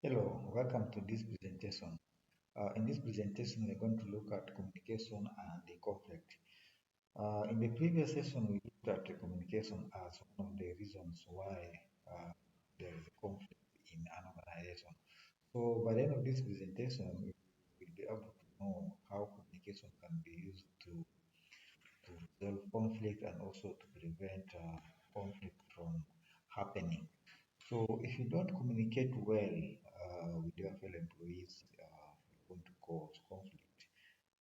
Hello, welcome to this presentation. In this presentation, we're going to look at communication and the conflict. In the previous session, we looked at the communication as one of the reasons why there is a conflict in an organization. So, by the end of this presentation, we will be able to know how communication can be used to resolve conflict and also to prevent conflict from happening. So if you don't communicate well with your fellow employees, you're going to cause conflict,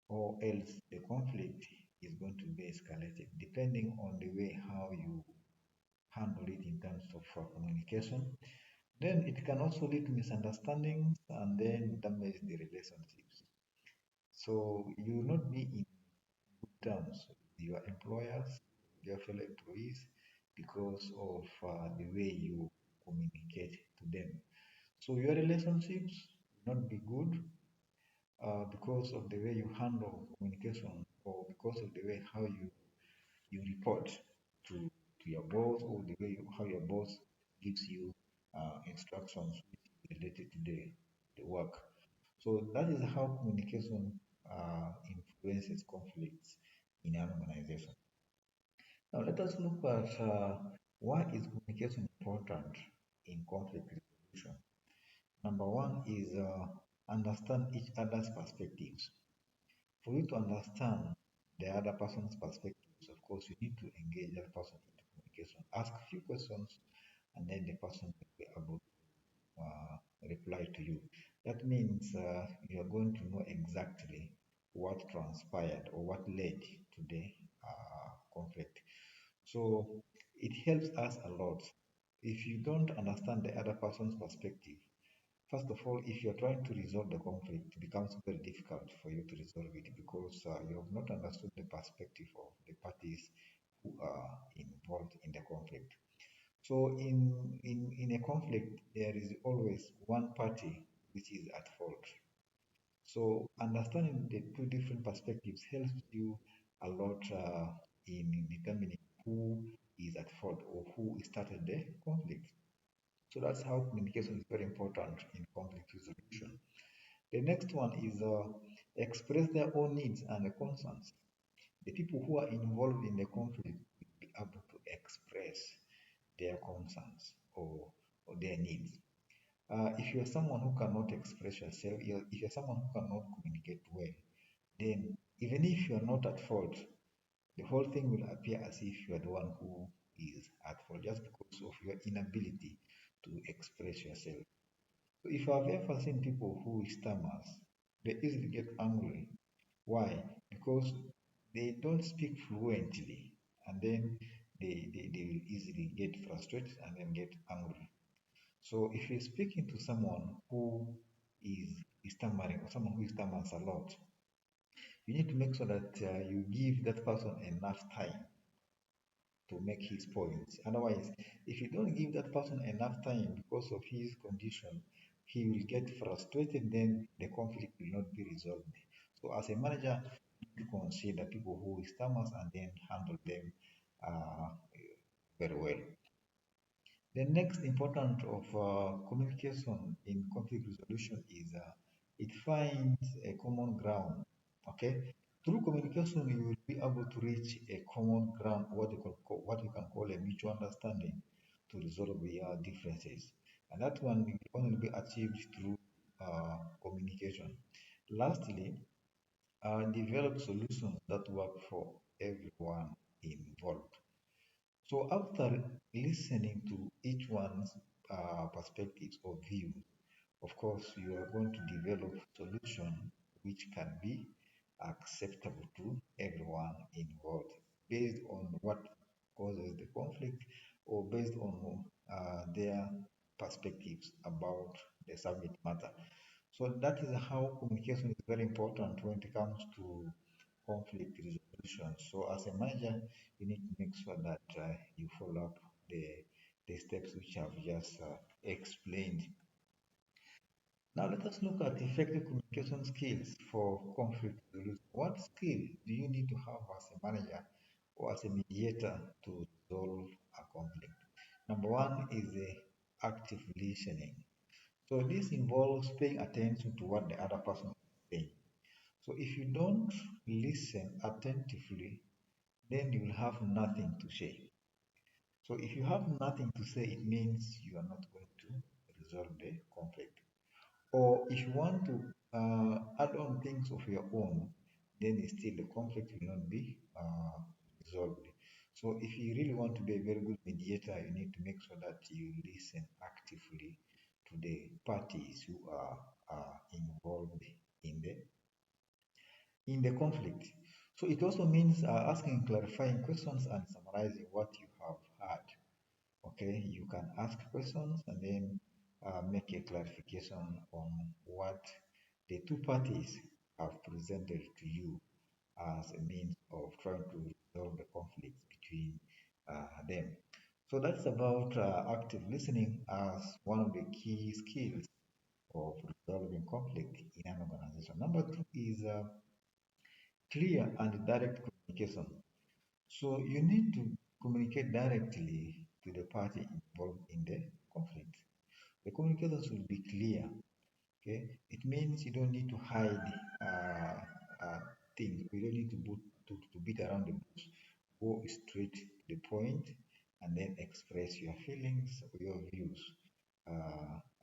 or else the conflict is going to be escalated depending on the way how you handle it in terms of communication. Then it can also lead to misunderstandings and then damage the relationships. So you will not be in good terms with your employers, your fellow employees, because of the way you communicate to them. So your relationships will not be good because of the way you handle communication or because of the way how you report to your boss or the way how your boss gives you instructions related to the work. So that is how communication influences conflicts in an organization. Now let us look at why is communication important in conflict resolution. Number one is understand each other's perspectives. For you to understand the other person's perspectives, of course, you need to engage that person into communication. Ask a few questions, and then the person will be able to reply to you. That means you are going to know exactly what transpired or what led to the conflict. So it helps us a lot. If you don't understand the other person's perspective, first of all, if you're trying to resolve the conflict, it becomes very difficult for you to resolve it because you have not understood the perspective of the parties who are involved in the conflict. So, in a conflict, there is always one party which is at fault. So, understanding the two different perspectives helps you a lot in determining who is at fault or who started the conflict. So that's how communication is very important in conflict resolution. The next one is express their own needs and concerns. The people who are involved in the conflict will be able to express their concerns or their needs. If you're someone who cannot express yourself, if you're someone who cannot communicate well, then even if you're not at fault, the whole thing will appear as if you are the one who is at fault just because of your inability to express yourself. So if I've ever seen people who stammers, they easily get angry. Why? Because they don't speak fluently and then they will easily get frustrated and then get angry. So if you're speaking to someone who is stammering or someone who stammers a lot, you need to make sure that you give that person enough time to make his points. Otherwise, if you don't give that person enough time because of his condition, he will get frustrated, then the conflict will not be resolved. So, as a manager, you need to consider people who stammers and then handle them uh, very well. The next important of communication in conflict resolution is it finds a common ground. Okay, through communication you will be able to reach a common ground, what you can call a mutual understanding to resolve your differences, and that one will only be achieved through communication. Lastly, develop solutions that work for everyone involved. So after listening to each one's perspectives or views, of course, you are going to develop solution which can be acceptable to everyone involved based on what causes the conflict or based on their perspectives about the subject matter. So that is how communication is very important when it comes to conflict resolution. So as a manager, you need to make sure that you follow up the steps which I've just explained. Now let us look at effective communication skills for conflict resolution. What skill do you need to have as a manager or as a mediator to resolve a conflict? Number one is active listening. So this involves paying attention to what the other person is saying. So if you don't listen attentively, then you will have nothing to say. So if you have nothing to say, it means you are not going to resolve the conflict. Or if you want to add on things of your own, then still the conflict will not be resolved. So if you really want to be a very good mediator, you need to make sure that you listen actively to the parties who are involved in the conflict. So it also means asking clarifying questions and summarizing what you have heard. Okay, you can ask questions and then make a clarification on what the two parties have presented to you as a means of trying to resolve the conflict between them. So that's about active listening as one of the key skills of resolving conflict in an organization. Number two is clear and direct communication. So you need to communicate directly to the party involved in the conflict. The communication should be clear. Okay, it means you don't need to hide uh, things. You don't need to beat around the bush. Go straight to the point and then express your feelings or your views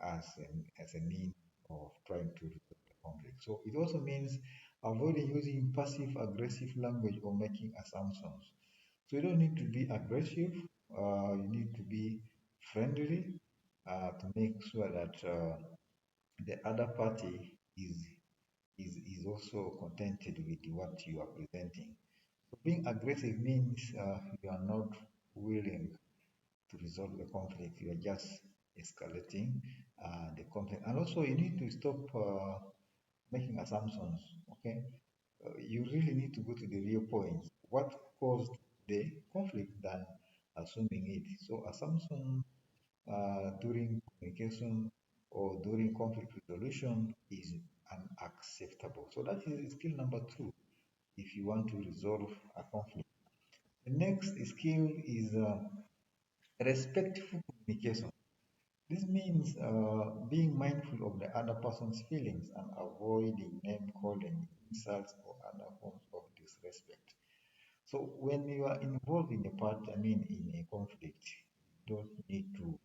as a means of trying to resolve the conflict. So it also means avoiding using passive aggressive language or making assumptions. So you don't need to be aggressive. You need to be friendly to make sure that the other party is also contented with what you are presenting. So being aggressive means you are not willing to resolve the conflict. You are just escalating the conflict. And also, you need to stop making assumptions. Okay, you really need to go to the real point. What caused the conflict than assuming it? So assumption during communication or during conflict resolution is unacceptable. So that is skill number two if you want to resolve a conflict. The next skill is respectful communication. This means being mindful of the other person's feelings and avoiding name calling, insults, or other forms of disrespect. So when you are involved in a part, I mean, in a conflict, you don't need to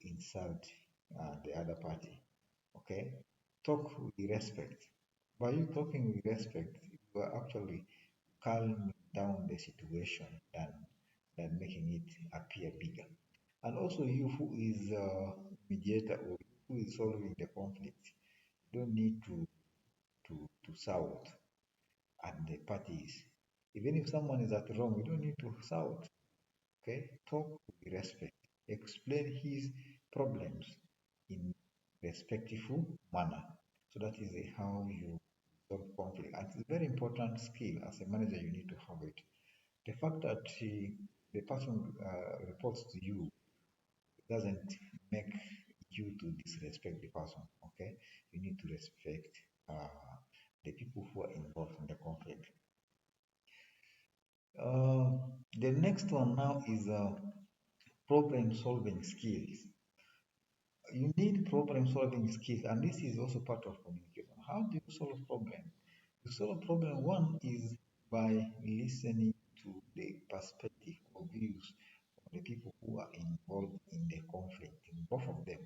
insult the other party. Okay, talk with respect. By you talking with respect, you are actually calming down the situation than making it appear bigger. And also, you who is mediator or who is solving the conflict, you don't need to shout at the parties. Even if someone is at wrong, you don't need to shout. Okay, talk with respect. Explain his problems in respectful manner. So that is how you solve conflict. And it's a very important skill as a manager. You need to have it. The fact that the person reports to you doesn't make you to disrespect the person. Okay, you need to respect the people who are involved in the conflict. Uh, the next one now is problem solving skills. You need problem solving skills, and this is also part of communication. How do you solve problem? You solve problem, one is by listening to the perspective or views of the people who are involved in the conflict, in both of them.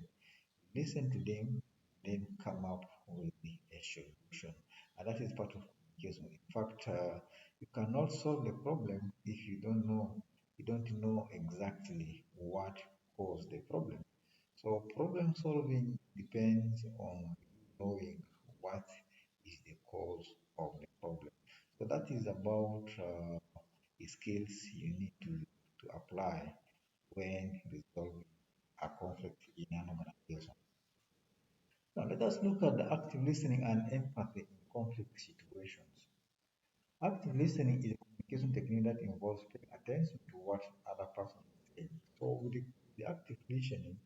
Listen to them, then come up with a solution. And that is part of communication. In fact, you cannot solve the problem if you don't know exactly what caused the problem. So problem solving depends on knowing what is the cause of the problem. So that is about skills you need to apply when resolving a conflict in an organization. Now let us look at the active listening and empathy in conflict situations. Active listening is a communication technique that involves paying attention to what other person is saying. So with the active listening,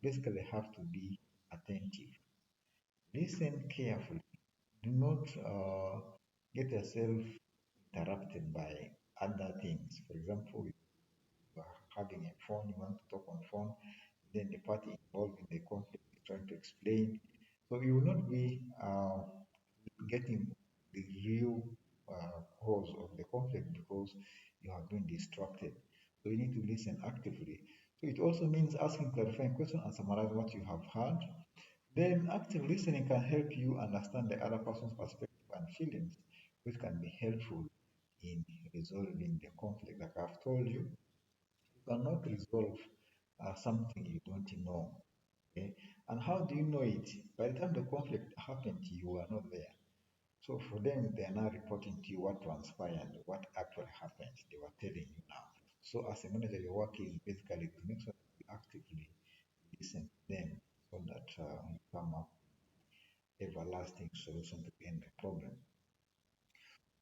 basically have to be attentive. Listen carefully. Do not get yourself interrupted by other things. For example, you are having a phone, you want to talk on phone, then the party involved in the conflict trying to explain. So you will not be getting the real cause of the conflict because you have been distracted. So you need to listen actively. So it also means asking clarifying questions and summarize what you have heard. Then active listening can help you understand the other person's perspective and feelings, which can be helpful in resolving the conflict. Like I've told you, you cannot resolve something you don't know. Okay? And how do you know it? By the time the conflict happened, you were not there. So for them, they are now reporting to you what transpired, what actually happened. They were telling you now. So as a manager, your work is basically to make sure that you actively listen to them so that you come up with everlasting solution to end the problem.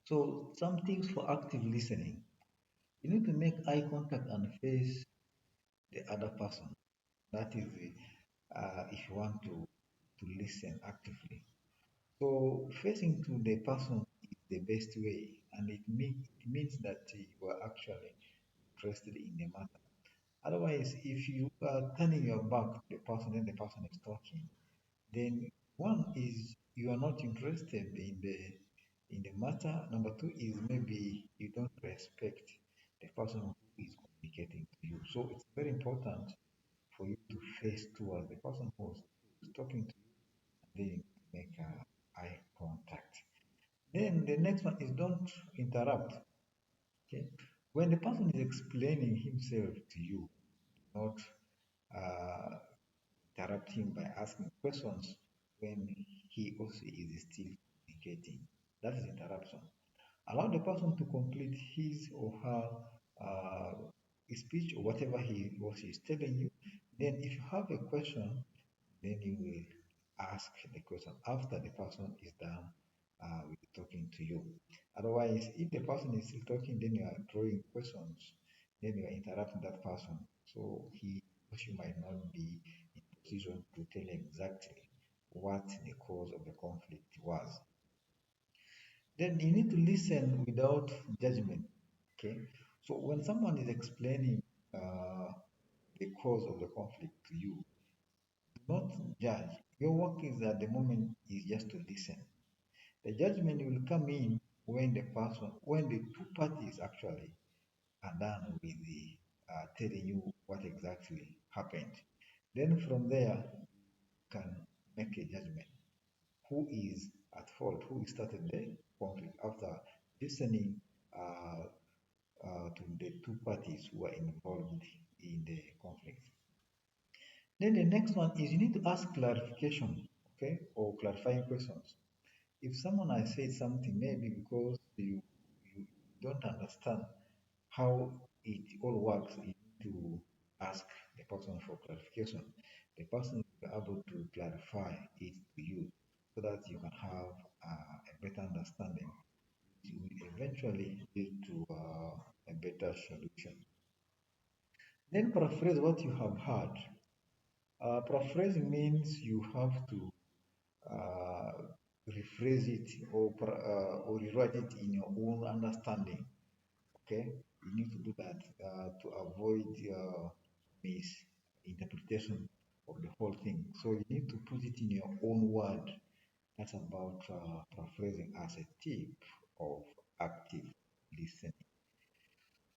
So some tips for active listening. You need to make eye contact and face the other person. That is if you want to listen actively. So facing to the person is the best way, and it means that you are actually interested in the matter. Otherwise, if you are turning your back to the person and the person is talking, then one is you are not interested in the matter. Number two is maybe you don't respect the person who is communicating to you. So it's very important for you to face towards the person who is talking to you and then make eye contact. Then the next one is don't interrupt. Okay, when the person is explaining himself to you, not uh, interrupt him by asking questions when he or she is still communicating. That is interruption. Allow the person to complete his or her speech or whatever he or she is telling you. Then, if you have a question, then you will ask the question after the person is done with talking to you. Otherwise, if the person is still talking, then you are drawing questions, then you are interrupting that person. So he or she might not be in position to tell exactly what the cause of the conflict was. Then you need to listen without judgment. Okay. So when someone is explaining the cause of the conflict to you, do not judge. Your work is at the moment is just to listen. The judgment will come in when the two parties actually are done with the telling you what exactly happened. Then from there, you can make a judgment. Who is at fault? Who started the conflict after listening uh, to the two parties who are involved in the conflict? Then the next one is you need to ask clarification, okay, or clarifying questions. If someone has said something, maybe because you don't understand how it all works, you need to ask the person for clarification. The person will be able to clarify it to you so that you can have a better understanding. It will eventually lead to a better solution. Then paraphrase what you have heard. Paraphrasing means you have to uh, rephrase it or rewrite it in your own understanding. Okay, you need to do that to avoid misinterpretation of the whole thing. So you need to put it in your own word. That's about paraphrasing as a tip of active listening.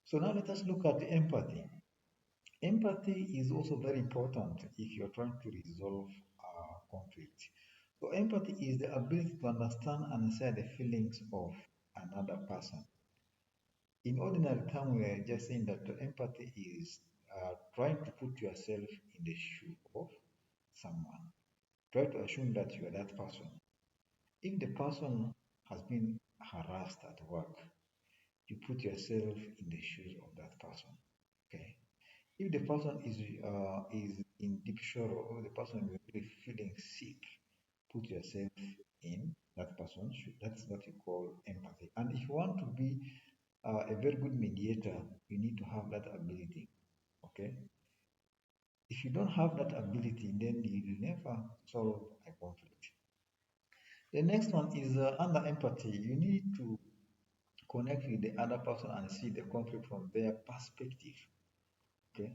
So now let us look at empathy. Empathy is also very important if you're trying to resolve conflict. So empathy is the ability to understand and share the feelings of another person. In ordinary terms, we are just saying that empathy is trying to put yourself in the shoe of someone. Try to assume that you are that person. If the person has been harassed at work, you put yourself in the shoes of that person. Okay. If the person is in deep sorrow or the person is really feeling sick, put yourself in that person's shoe. That's what you call empathy. And if you want to be a very good mediator, you need to have that ability. Okay. If you don't have that ability, then you will never solve a conflict. The next one is under empathy. You need to connect with the other person and see the conflict from their perspective. Okay.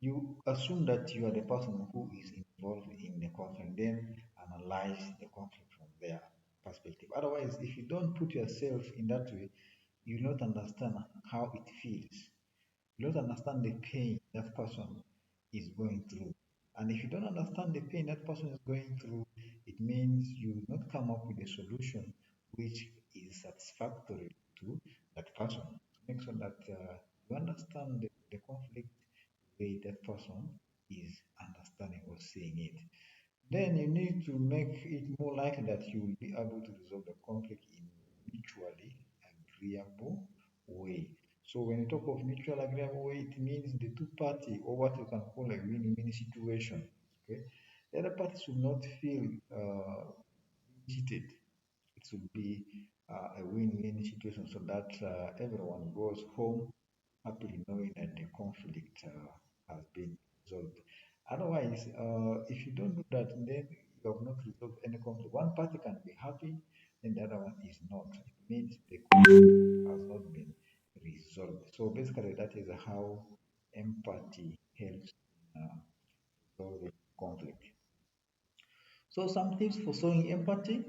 you assume that you are the person who is involved in the conflict, then analyze the conflict from their perspective. Otherwise, if you don't put yourself in that way, you will not understand how it feels. You don't understand the pain that person is going through. And if you don't understand the pain that person is going through, it means you will not come up with a solution which is satisfactory to that person. Make sure that you understand the conflict the way that person is understanding or seeing it. Then you need to make it more likely that you will be able to resolve the conflict in mutually agreeable way. So when you talk of mutual agreeable way, it means the two party or what you can call a win-win situation. Okay, the other party should not feel cheated. It should be a win-win situation so that everyone goes home happily knowing that the conflict has been resolved. Otherwise, if you don't do that, then you have not resolved any conflict. One party can be happy, and the other one is not. It means the conflict has not been resolved. So basically, that is how empathy helps resolve the conflict. So some tips for showing empathy.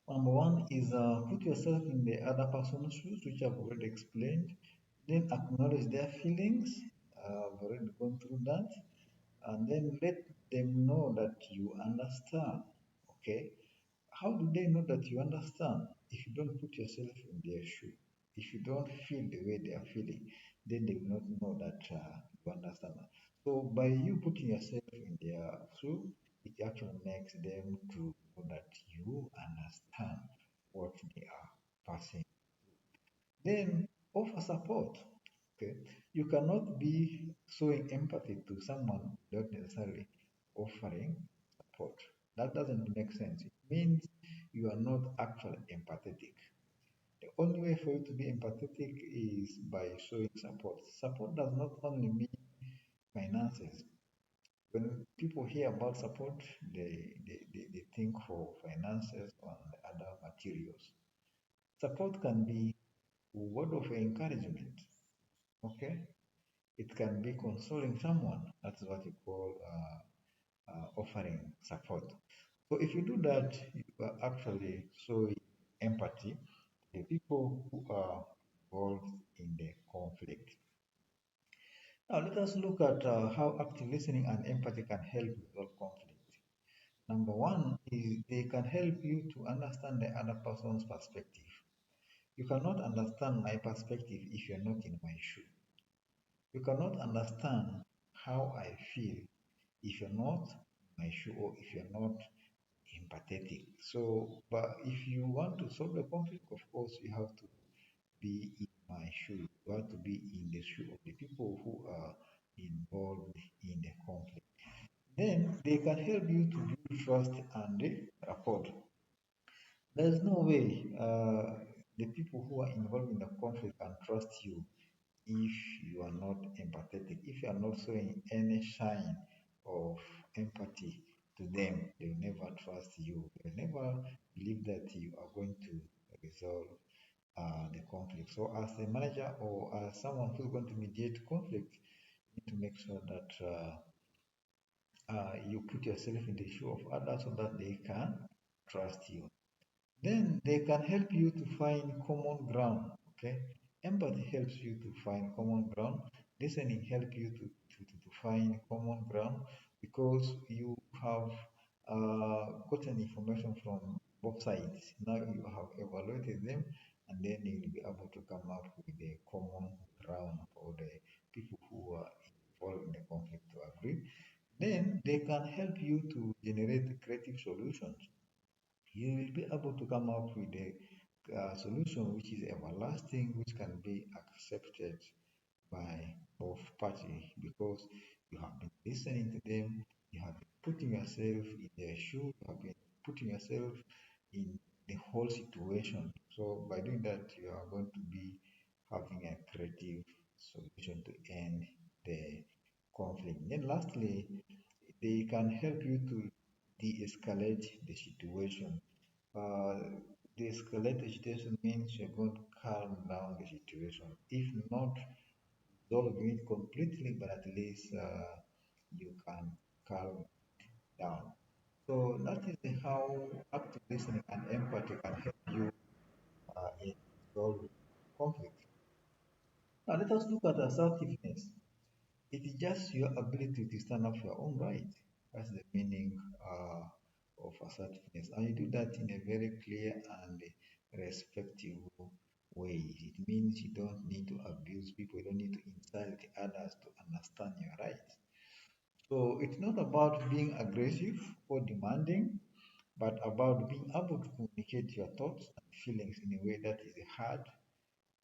Number one is put yourself in the other person's shoes, which I've already explained. Then acknowledge their feelings. I've already gone through that. And then let them know that you understand. Okay? How do they know that you understand? If you don't put yourself in their shoe, if you don't feel the way they are feeling, then they will not know that you understand. So by you putting yourself in their shoe, it actually makes them to know that you understand what they are passing. Then offer support. Okay, you cannot be showing empathy to someone without necessarily offering support. That doesn't make sense. It means you are not actually empathetic. The only way for you to be empathetic is by showing support. Support does not only mean finances. When people hear about support, they think for finances and other materials. Support can be word of encouragement. Okay, it can be consoling someone. That's what you call offering support. So if you do that, you are actually showing empathy to the people who are involved in the conflict. Now let us look at how active listening and empathy can help resolve conflict. Number one is they can help you to understand the other person's perspective. You cannot understand my perspective if you're not in my shoe. You cannot understand how I feel if you're not in my shoe or if you're not empathetic. So, but if you want to solve the conflict, of course, you have to be in my shoe. You have to be in the shoe of the people who are involved in the conflict. Then they can help you to build trust and rapport. There's no way the people who are involved in the conflict can trust you if you are not empathetic, if you are not showing any sign of empathy to them, they will never trust you. They will never believe that you are going to resolve the conflict. So, as a manager or as someone who's going to mediate conflict, you need to make sure that you put yourself in the shoe of others so that they can trust you. Then they can help you to find common ground. Okay, empathy helps you to find common ground. Listening helps you to find common ground because you have gotten information from both sides. Now you have evaluated them, and then you will be able to come up with a common ground for the people who are involved in the conflict to agree. Then they can help you to generate creative solutions. You will be able to come up with a solution which is everlasting, which can be accepted by both parties because you have been listening to them, you have been putting yourself in their shoes, you have been putting yourself in the whole situation. So by doing that, you are going to be having a creative solution to end the conflict. Then lastly, they can help you to de-escalate the situation. Uh, de-escalate the situation means you're going to calm down the situation. If not resolving it completely, but at least you can calm down. So that is how active listening and empathy can help you in resolving conflict. Now let us look at assertiveness. It is just your ability to stand up for your own right. That's the meaning of assertiveness. And you do that in a very clear and respectful way. It means you don't need to abuse people, you don't need to insult others to understand your rights. So it's not about being aggressive or demanding, but about being able to communicate your thoughts and feelings in a way that is heard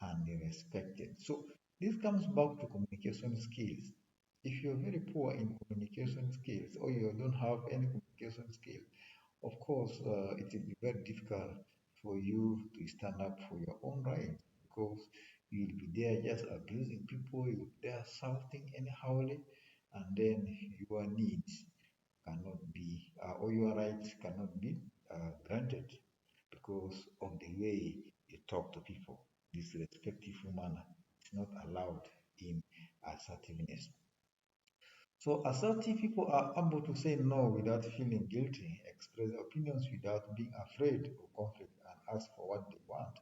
and respected. So this comes back to communication skills. If you're very poor in communication skills or you don't have any communication skill, of course, it will be very difficult for you to stand up for your own rights because you'll be there just abusing people, you'll be there shouting anyhowly, and then your needs cannot be, or your rights cannot be granted because of the way you talk to people. This respectful manner is not allowed in assertiveness. So assertive people are able to say no without feeling guilty, express opinions without being afraid of conflict, and ask for what they want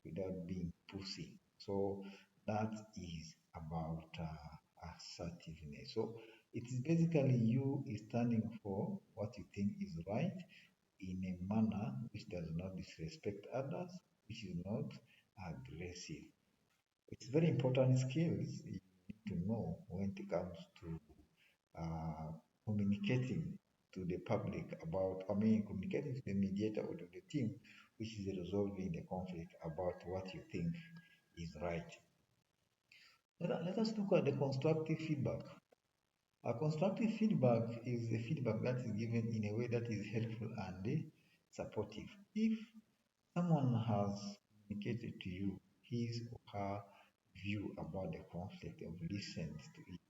without being pussy. So that is about assertiveness. So it is basically you standing for what you think is right in a manner which does not disrespect others, which is not aggressive. It's very important skills you need to know when it comes to uh, communicating to the public about, I mean, communicating to the mediator or to the team which is resolving the conflict about what you think is right. Let us look at the constructive feedback. A constructive feedback is a feedback that is given in a way that is helpful and supportive. If someone has communicated to you his or her view about the conflict or listened to it,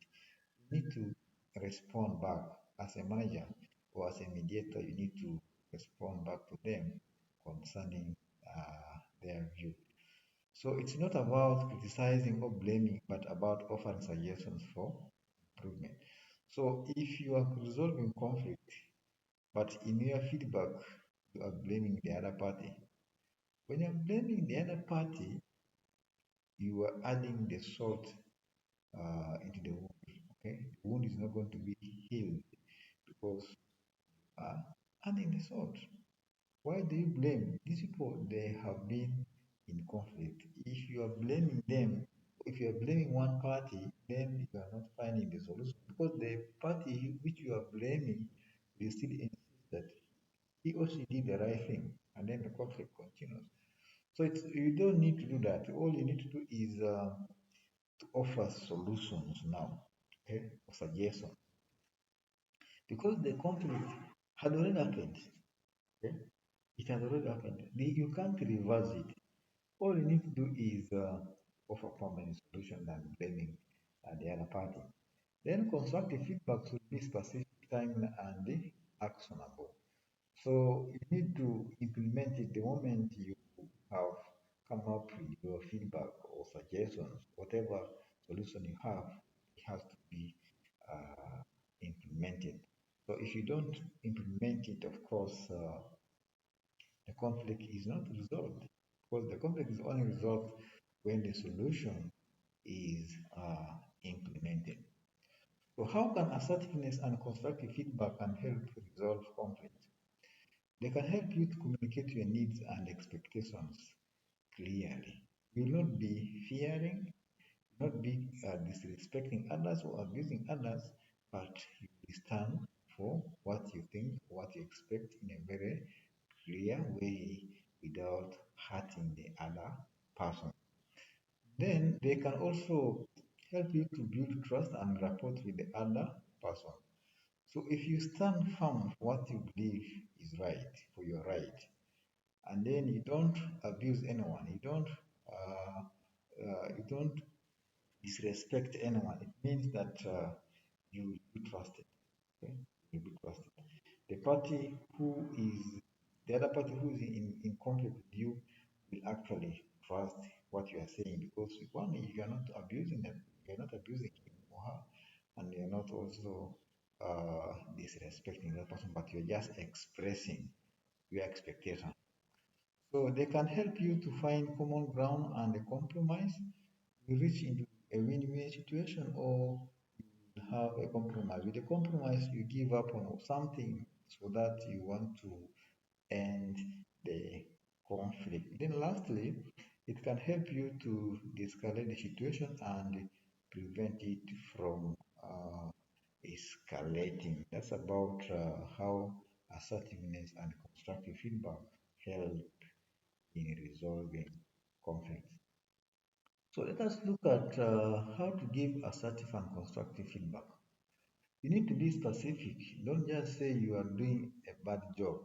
you need to respond back as a manager or as a mediator. You need to respond back to them concerning their view. So it's not about criticizing or blaming, but about offering suggestions for improvement. So if you are resolving conflict, but in your feedback you are blaming the other party, when you're blaming the other party, you are adding the salt into the wound. Okay, the wound is not going to be healed because adding the salt. Why do you blame these people? They have been in conflict. If you are blaming them, if you are blaming one party, then you are not finding the solution because the party which you are blaming will still insist that he or she did the right thing, and then the conflict continues. So you don't need to do that. All you need to do is to offer solutions now, okay, or suggestions, because the conflict had already happened. Okay? It has already happened. You can't reverse it. All you need to do is offer permanent solution than blaming the other party. Then constructive feedback should be specific, time, and actionable. So you need to implement it the moment you have come up with your feedback or suggestions, whatever solution you have, it has to be implemented. So if you don't implement it, of course, the conflict is not resolved because the conflict is only resolved when the solution is implemented. So how can assertiveness and constructive feedback can help resolve conflict? They can help you to communicate your needs and expectations clearly. You will not be fearing, not be disrespecting others or abusing others, but you will stand for what you think, what you expect in a very clear way without hurting the other person. Then they can also help you to build trust and rapport with the other person. So if you stand firm for what you believe is right, for your right, and then you don't abuse anyone, you don't disrespect anyone, it means that you will be trusted. Okay? You will be trusted. The party who is the other party who is in conflict with you will actually trust what you are saying because one, you are not abusing them. you're not abusing him or her, and you're not also disrespecting that person, but you're just expressing your expectation. So they can help you to find common ground and a compromise. You reach into a win-win situation, or you have a compromise. With a compromise, you give up on something so that you want to end the conflict. Then lastly, it can help you to de-escalate the situation and prevent it from escalating. That's about how assertiveness and constructive feedback help in resolving conflicts. So let us look at how to give assertive and constructive feedback. You need to be specific. Don't just say you are doing a bad job.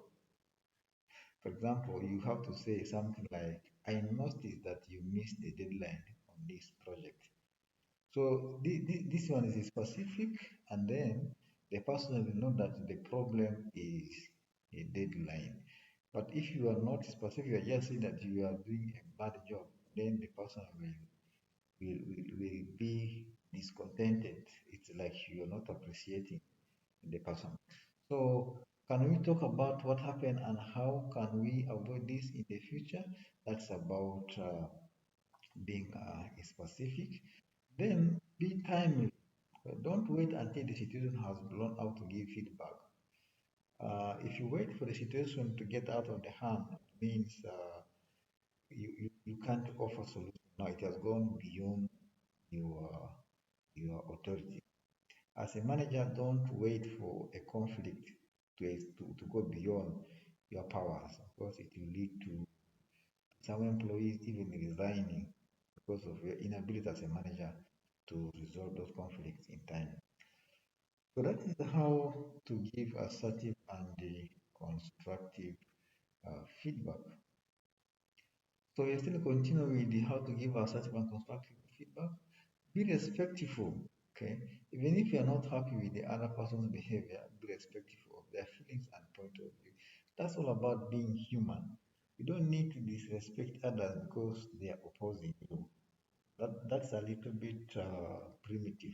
For example, you have to say something like, I noticed that you missed the deadline on this project. So this one is specific, and then the person will know that the problem is a deadline. But if you are not specific, you are just saying that you are doing a bad job, then the person will be discontented. It's like you are not appreciating the person. So can we talk about what happened and how can we avoid this in the future? That's about being specific. Then be timely. Don't wait until the situation has blown out to give feedback. If you wait for the situation to get out of the hand, it means you can't offer solution. Now it has gone beyond your your authority. As a manager, don't wait for a conflict to go beyond your powers, because it will lead to some employees even resigning because of your inability as a manager to resolve those conflicts in time. So that is how to give assertive and constructive feedback. So we still continue with the how to give assertive and constructive feedback. Be respectful, okay? Even if you're not happy with the other person's behavior, be respectful of their feelings and point of view. That's all about being human. You don't need to disrespect others because they are opposing you. That's a little bit primitive.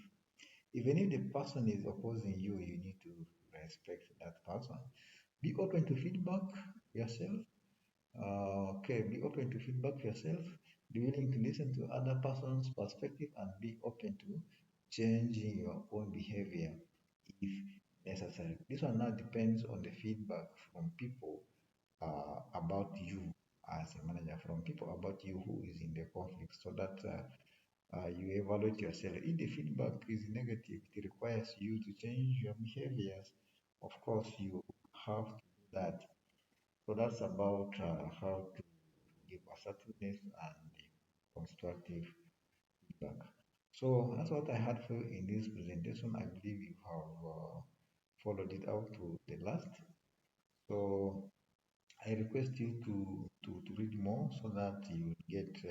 Even if the person is opposing you, you need to respect that person. Be open to feedback yourself. Okay, be open to feedback yourself. Be willing to listen to other person's perspective and be open to changing your own behavior if necessary. This one now depends on the feedback from people about you as a manager, from people about you who is in the conflict, so that you evaluate yourself. If the feedback is negative, it requires you to change your behaviors. Of course, you have to do that. So that's about how to give assertiveness and constructive feedback. So that's what I had for you in this presentation. I believe you have followed it out to the last. So I request you to read more so that you get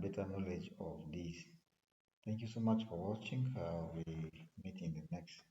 better knowledge of this. Thank you so much for watching. We meet in the next